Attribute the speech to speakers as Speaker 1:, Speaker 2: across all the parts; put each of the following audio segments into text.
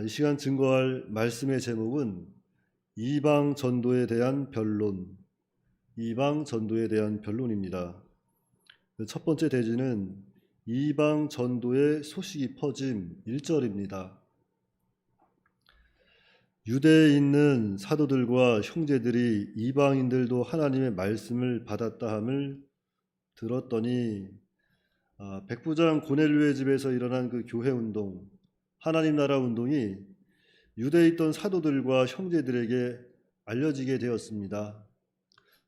Speaker 1: 이 시간 증거할 말씀의 제목은 이방 전도에 대한 변론, 이방 전도에 대한 변론입니다. 첫 번째 대지는 이방 전도의 소식이 퍼짐 1절입니다. 유대에 있는 사도들과 형제들이 이방인들도 하나님의 말씀을 받았다 함을 들었더니 백부장 고넬료의 집에서 일어난 그 교회 운동, 하나님 나라 운동이 유대에 있던 사도들과 형제들에게 알려지게 되었습니다.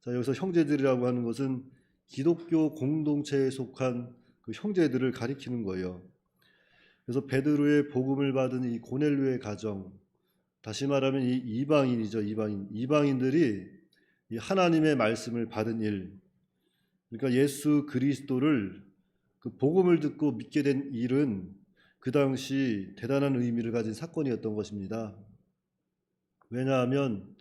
Speaker 1: 자, 여기서 형제들이라고 하는 것은 기독교 공동체에 속한 그 형제들을 가리키는 거예요. 그래서 베드로의 복음을 받은 이 고넬료의 가정, 다시 말하면 이 이방인이죠. 이방인들이 이 하나님의 말씀을 받은 일, 그러니까 예수 그리스도를 그 복음을 듣고 믿게 된 일은 그 당시 대단한 의미를 가진 사건이었던 것입니다. 왜냐하면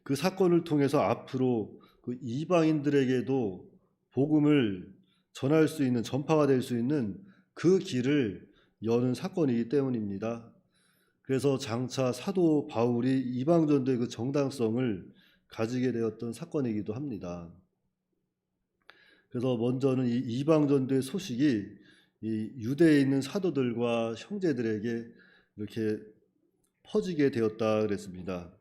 Speaker 1: 그 사건을 통해서 앞으로 그 이방인들에게도 복음을 전할 수 있는, 전파가 될 수 있는 그 길을 여는 사건이기 때문입니다. 그래서 장차 사도 바울이 이방전도의 그 정당성을 가지게 되었던 사건이기도 합니다. 그래서 먼저는 이 이방전도의 소식이 이 유대에 있는 사도들과 형제들에게 이렇게 퍼지게 되었다 그랬습니다.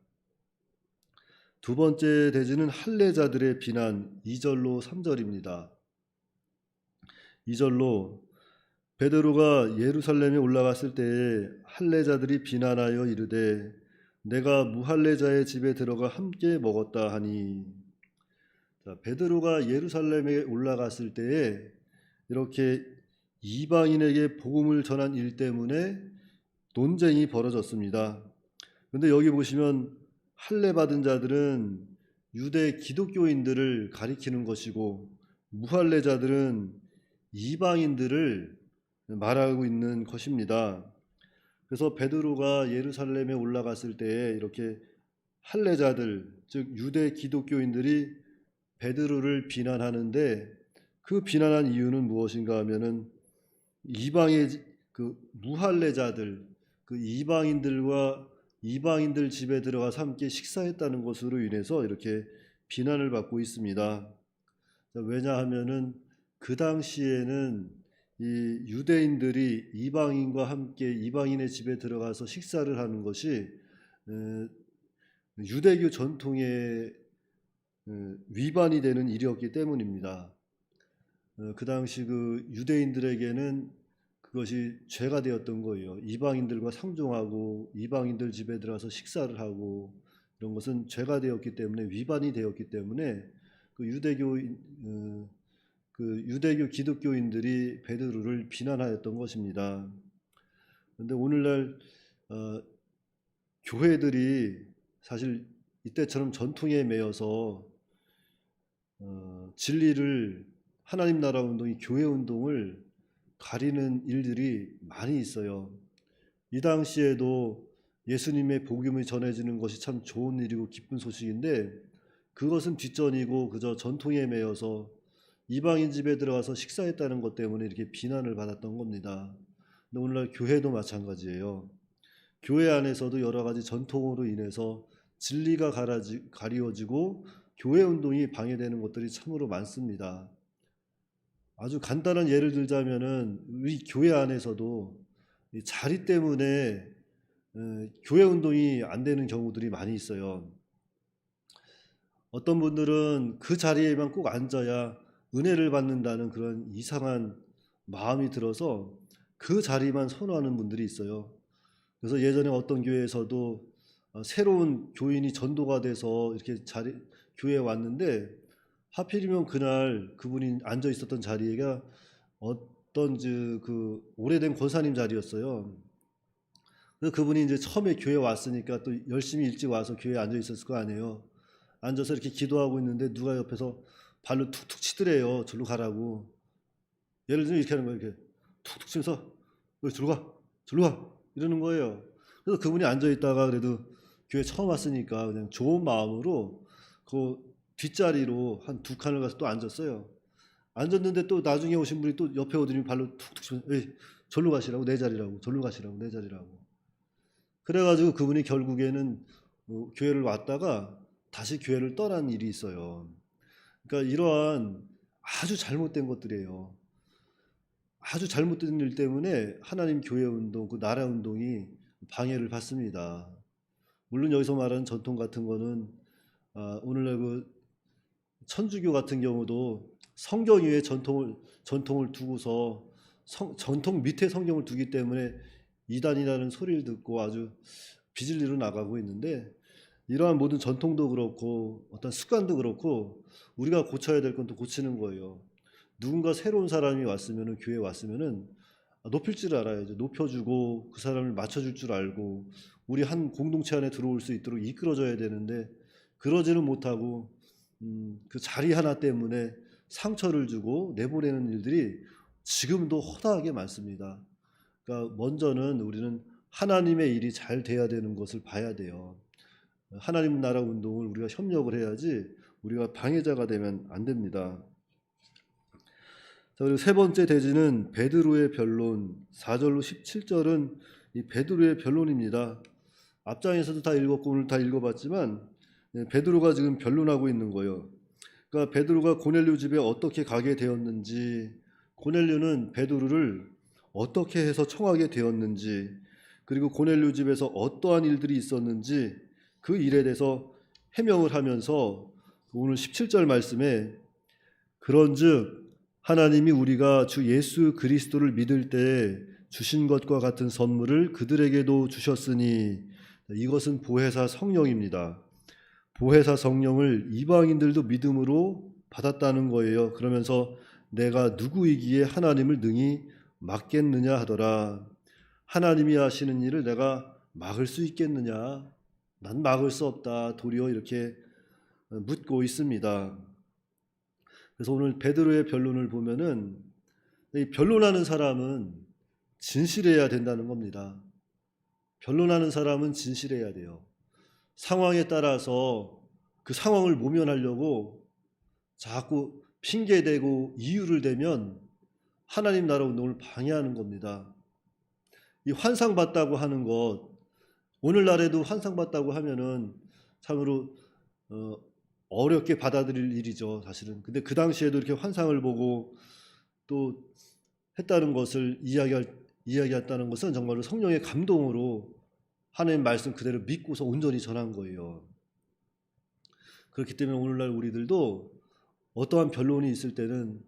Speaker 1: 두 번째 대지는 할례자들의 비난 2절로 3절입니다. 2절로 베드로가 예루살렘에 올라갔을 때에 할례자들이 비난하여 이르되 내가 무할례자의 집에 들어가 함께 먹었다 하니, 자, 베드로가 예루살렘에 올라갔을 때에 이렇게 이방인에게 복음을 전한 일 때문에 논쟁이 벌어졌습니다. 그런데 여기 보시면 할례 받은 자들은 유대 기독교인들을 가리키는 것이고 무할례자들은 이방인들을 말하고 있는 것입니다. 그래서 베드로가 예루살렘에 올라갔을 때에 이렇게 할례자들, 즉 유대 기독교인들이 베드로를 비난하는데 그 비난한 이유는 무엇인가 하면은 이방의 그 무할례자들, 그 이방인들 집에 들어가서 함께 식사했다는 것으로 인해서 이렇게 비난을 받고 있습니다. 왜냐하면은 그 당시에는 이 유대인들이 이방인과 함께 이방인의 집에 들어가서 식사를 하는 것이 유대교 전통에 위반이 되는 일이었기 때문입니다. 그 당시 그 유대인들에게는 그것이 죄가 되었던 거예요. 이방인들과 상종하고 이방인들 집에 들어가서 식사를 하고 이런 것은 죄가 되었기 때문에, 위반이 되었기 때문에 그 유대교 기독교인들이 베드로를 비난하였던 것입니다. 그런데 오늘날 교회들이 사실 이때처럼 전통에 매여서 진리를, 하나님 나라 운동이 교회 운동을 가리는 일들이 많이 있어요. 이 당시에도 예수님의 복음이 전해지는 것이 참 좋은 일이고 기쁜 소식인데 그것은 뒷전이고 그저 전통에 매여서 이방인 집에 들어가서 식사했다는 것 때문에 이렇게 비난을 받았던 겁니다. 근데 오늘날 교회도 마찬가지예요. 교회 안에서도 여러 가지 전통으로 인해서 진리가 가리워지고 교회 운동이 방해되는 것들이 참으로 많습니다. 아주 간단한 예를 들자면은 우리 교회 안에서도 이 자리 때문에 교회 운동이 안 되는 경우들이 많이 있어요. 어떤 분들은 그 자리에만 꼭 앉아야 은혜를 받는다는 그런 이상한 마음이 들어서 그 자리만 선호하는 분들이 있어요. 그래서 예전에 어떤 교회에서도 새로운 교인이 전도가 돼서 이렇게 교회에 왔는데 하필이면 그날 그분이 앉아 있었던 자리가 어떤 그 오래된 권사님 자리였어요. 그래서 그분이 이제 처음에 교회 왔으니까 또 열심히 일찍 와서 교회에 앉아 있었을 거 아니에요. 앉아서 이렇게 기도하고 있는데 누가 옆에서 발로 툭툭 치더래요. 절로 가라고. 예를 들면 이렇게 하는 거예요. 이렇게 툭툭 치면서 절로 가, 절로 가 이러는 거예요. 그래서 그분이 앉아 있다가 그래도 교회 처음 왔으니까 그냥 좋은 마음으로 그 뒷자리로 한 두 칸을 가서 또 앉았어요. 앉았는데 또 나중에 오신 분이 또 옆에 오더니 발로 툭툭 치면서 에이, 절로 가시라고, 내 자리라고, 절로 가시라고, 내 자리라고. 그래가지고 그분이 결국에는 교회를 왔다가 다시 교회를 떠난 일이 있어요. 그러니까 이러한 아주 잘못된 것들이에요. 아주 잘못된 일 때문에 하나님 교회 운동, 그 나라 운동이 방해를 받습니다. 물론 여기서 말하는 전통 같은 거는 오늘날 그 천주교 같은 경우도 성경 위에 전통을 두고서 전통 밑에 성경을 두기 때문에 이단이라는 소리를 듣고 아주 비질리로 나가고 있는데, 이러한 모든 전통도 그렇고 어떤 습관도 그렇고 우리가 고쳐야 될 건 또 고치는 거예요. 누군가 새로운 사람이 왔으면은, 교회에 왔으면은 높일 줄 알아야죠. 높여주고 그 사람을 맞춰줄 줄 알고 우리 한 공동체 안에 들어올 수 있도록 이끌어줘야 되는데, 그러지는 못하고 그 자리 하나 때문에 상처를 주고 내보내는 일들이 지금도 허다하게 많습니다. 그러니까 먼저는 우리는 하나님의 일이 잘 돼야 되는 것을 봐야 돼요. 하나님 나라 운동을 우리가 협력을 해야지 우리가 방해자가 되면 안 됩니다. 자, 그리고 세 번째 대지는 베드로의 변론, 4절로 17절은 이 베드로의 변론입니다. 앞장에서도 다 읽었고 오늘 다 읽어봤지만 베드로가 지금 변론하고 있는 거예요. 그러니까 베드로가 고넬료 집에 어떻게 가게 되었는지, 고넬료는 베드로를 어떻게 해서 청하게 되었는지, 그리고 고넬료 집에서 어떠한 일들이 있었는지 그 일에 대해서 해명을 하면서 오늘 17절 말씀에 그런즉 하나님이 우리가 주 예수 그리스도를 믿을 때 주신 것과 같은 선물을 그들에게도 주셨으니, 이것은 보혜사 성령입니다. 보혜사 성령을 이방인들도 믿음으로 받았다는 거예요. 그러면서 내가 누구이기에 하나님을 능히 막겠느냐 하더라. 하나님이 하시는 일을 내가 막을 수 있겠느냐? 난 막을 수 없다. 도리어 이렇게 묻고 있습니다. 그래서 오늘 베드로의 변론을 보면은 이 변론하는 사람은 진실해야 된다는 겁니다. 변론하는 사람은 진실해야 돼요. 상황에 따라서 그 상황을 모면하려고 자꾸 핑계대고 이유를 대면 하나님 나라 운동을 방해하는 겁니다. 이 환상봤다고 하는 것, 오늘날에도 환상봤다고 하면은 참으로 어렵게 받아들일 일이죠, 사실은. 근데 그 당시에도 이렇게 환상을 보고 또 했다는 것을 이야기했다는 것은 정말로 성령의 감동으로 하나님 말씀 그대로 믿고서 온전히 전한 거예요. 그렇기 때문에 오늘날 우리들도 어떠한 변론이 있을 때는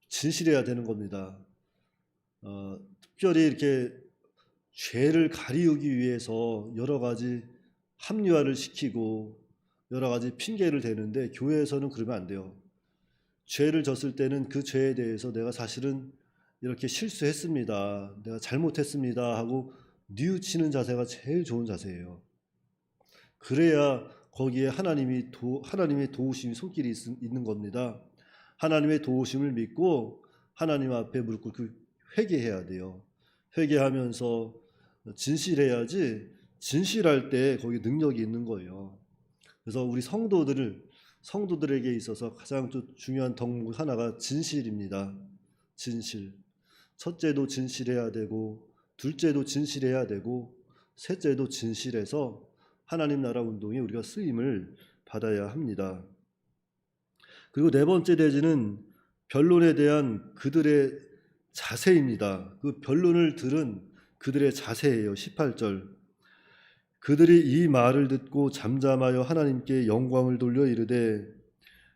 Speaker 1: 진실해야 되는 겁니다. 특별히 이렇게 죄를 가리우기 위해서 여러 가지 합리화를 시키고 여러 가지 핑계를 대는데, 교회에서는 그러면 안 돼요. 죄를 졌을 때는 그 죄에 대해서 내가 사실은 이렇게 실수했습니다, 내가 잘못했습니다 하고 뉘우치는 자세가 제일 좋은 자세예요. 그래야 거기에 하나님의 도우심이 손길이 있는 겁니다. 하나님의 도우심을 믿고 하나님 앞에 무릎 꿇고 회개해야 돼요. 회개하면서 진실해야지, 진실할 때 거기 능력이 있는 거예요. 그래서 우리 성도들에게 있어서 가장 중요한 덕목 하나가 진실입니다. 진실. 첫째도 진실해야 되고, 둘째도 진실해야 되고, 셋째도 진실해서 하나님 나라 운동에 우리가 쓰임을 받아야 합니다. 그리고 네 번째 대지는 변론에 대한 그들의 자세입니다. 그 변론을 들은 그들의 자세예요. 18절. 그들이 이 말을 듣고 잠잠하여 하나님께 영광을 돌려 이르되,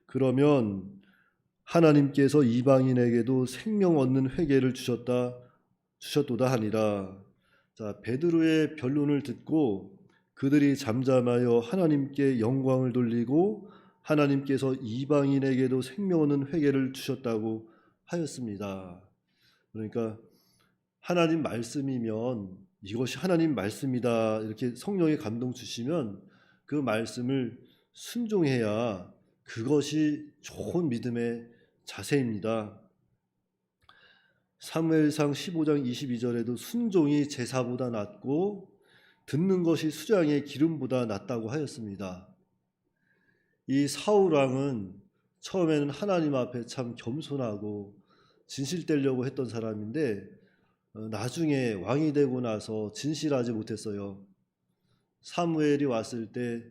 Speaker 1: 그러면 하나님께서 이방인에게도 생명 얻는 회개를 주셨도다 하니라. 자, 베드로의 변론을 듣고 그들이 잠잠하여 하나님께 영광을 돌리고 하나님께서 이방인에게도 생명 얻는 회개를 주셨다고 하였습니다. 그러니까 하나님 말씀이면 이것이 하나님 말씀이다, 이렇게 성령의 감동 주시면 그 말씀을 순종해야 그것이 좋은 믿음의 자세입니다. 사무엘상 15장 22절에도 순종이 제사보다 낫고 듣는 것이 수장의 기름보다 낫다고 하였습니다. 이 사울 왕은 처음에는 하나님 앞에 참 겸손하고 진실되려고 했던 사람인데 나중에 왕이 되고 나서 진실하지 못했어요. 사무엘이 왔을 때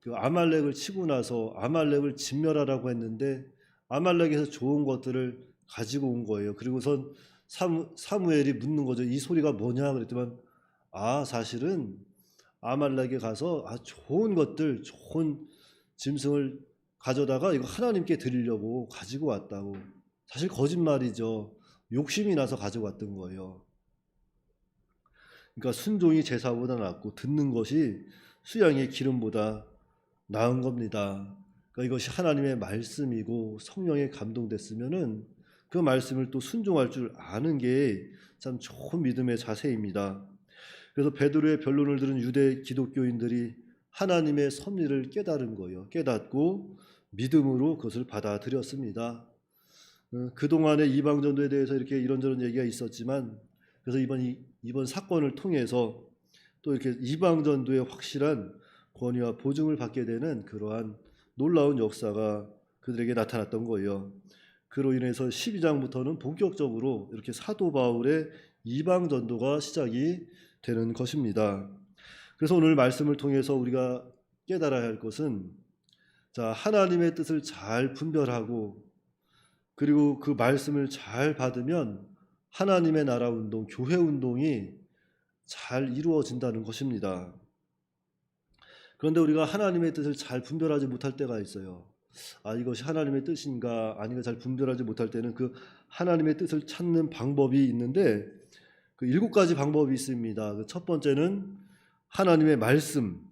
Speaker 1: 그 아말렉을 치고 나서 아말렉을 진멸하라고 했는데 아말렉에서 좋은 것들을 가지고 온 거예요. 그리고선 사무엘이 묻는 거죠. 이 소리가 뭐냐 그랬더니 사실은 아말렉에 가서 좋은 것들, 좋은 짐승을 가져다가 이거 하나님께 드리려고 가지고 왔다고. 사실 거짓말이죠. 욕심이 나서 가지고 왔던 거예요. 그러니까 순종이 제사보다 낫고 듣는 것이 수양의 기름보다 나은 겁니다. 그러니까 이것이 하나님의 말씀이고 성령에 감동됐으면은 그 말씀을 또 순종할 줄 아는 게 참 좋은 믿음의 자세입니다. 그래서 베드로의 변론을 들은 유대 기독교인들이 하나님의 섭리를 깨달은 거예요. 깨닫고 믿음으로 그것을 받아들였습니다. 그동안의 이방 전도에 대해서 이렇게 이런저런 얘기가 있었지만 그래서 이번 사건을 통해서 또 이렇게 이방 전도의 확실한 권위와 보증을 받게 되는 그러한 놀라운 역사가 그들에게 나타났던 거예요. 그로 인해서 12장부터는 본격적으로 이렇게 사도 바울의 이방 전도가 시작이 되는 것입니다. 그래서 오늘 말씀을 통해서 우리가 깨달아야 할 것은 하나님의 뜻을 잘 분별하고 그리고 그 말씀을 잘 받으면 하나님의 나라 운동, 교회 운동이 잘 이루어진다는 것입니다. 그런데 우리가 하나님의 뜻을 잘 분별하지 못할 때가 있어요. 이것이 하나님의 뜻인가 아닌가 잘 분별하지 못할 때는 그 하나님의 뜻을 찾는 방법이 있는데 그 7가지 방법이 있습니다. 그 첫 번째는 하나님의 말씀,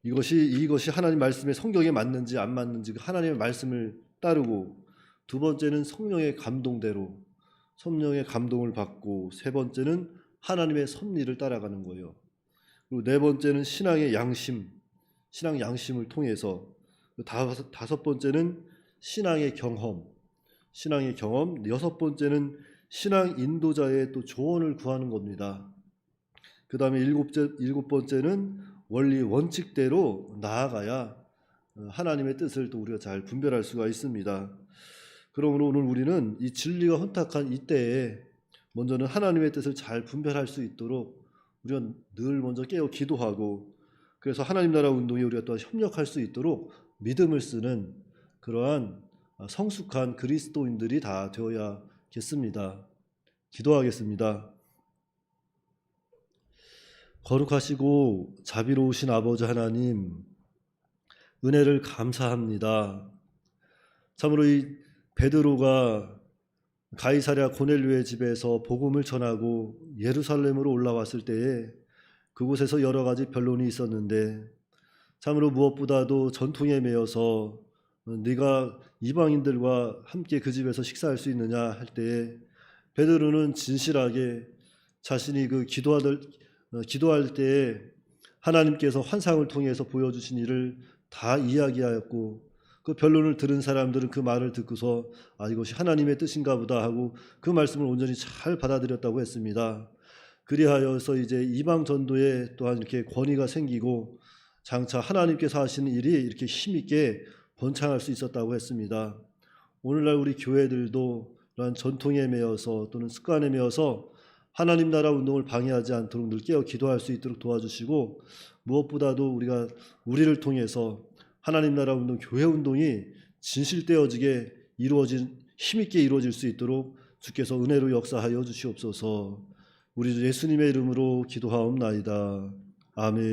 Speaker 1: 이것이 하나님 말씀의 성경에 맞는지 안 맞는지 하나님의 말씀을 따르고, 두 번째는 성령의 감동대로 성령의 감동을 받고, 세 번째는 하나님의 섭리를 따라가는 거예요. 그리고 네 번째는 신앙의 양심을 통해서, 다섯 번째는 신앙의 경험, 여섯 번째는 신앙 인도자의 또 조언을 구하는 겁니다. 그 다음에 일곱 번째는 원리 원칙대로 나아가야 하나님의 뜻을 또 우리가 잘 분별할 수가 있습니다. 그러므로 오늘 우리는 이 진리가 혼탁한 이때에 먼저는 하나님의 뜻을 잘 분별할 수 있도록 우리가 늘 먼저 깨어 기도하고, 그래서 하나님 나라 운동에 우리가 또한 협력할 수 있도록 믿음을 쓰는 그러한 성숙한 그리스도인들이 다 되어야겠습니다. 기도하겠습니다. 거룩하시고 자비로우신 아버지 하나님, 은혜를 감사합니다. 참으로 이 베드로가 가이사랴 고넬료의 집에서 복음을 전하고 예루살렘으로 올라왔을 때에 그곳에서 여러 가지 변론이 있었는데, 참으로 무엇보다도 전통에 매여서 네가 이방인들과 함께 그 집에서 식사할 수 있느냐 할 때에 베드로는 진실하게 자신이 그 기도할 때에 하나님께서 환상을 통해서 보여주신 일을 다 이야기하였고, 그 변론을 들은 사람들은 그 말을 듣고서 이것이 하나님의 뜻인가 보다 하고 그 말씀을 온전히 잘 받아들였다고 했습니다. 그리하여서 이제 이방 전도에 또한 이렇게 권위가 생기고 장차 하나님께서 하시는 일이 이렇게 힘있게 번창할 수 있었다고 했습니다. 오늘날 우리 교회들도 이러한 전통에 매여서 또는 습관에 매여서 하나님 나라 운동을 방해하지 않도록 늘 깨어 기도할 수 있도록 도와주시고, 무엇보다도 우리가 우리를 통해서 하나님 나라 운동, 교회 운동이 진실되어지게 힘있게 이루어질 수 있도록 주께서 은혜로 역사하여 주시옵소서. 우리 주 예수님의 이름으로 기도하옵나이다. 아멘.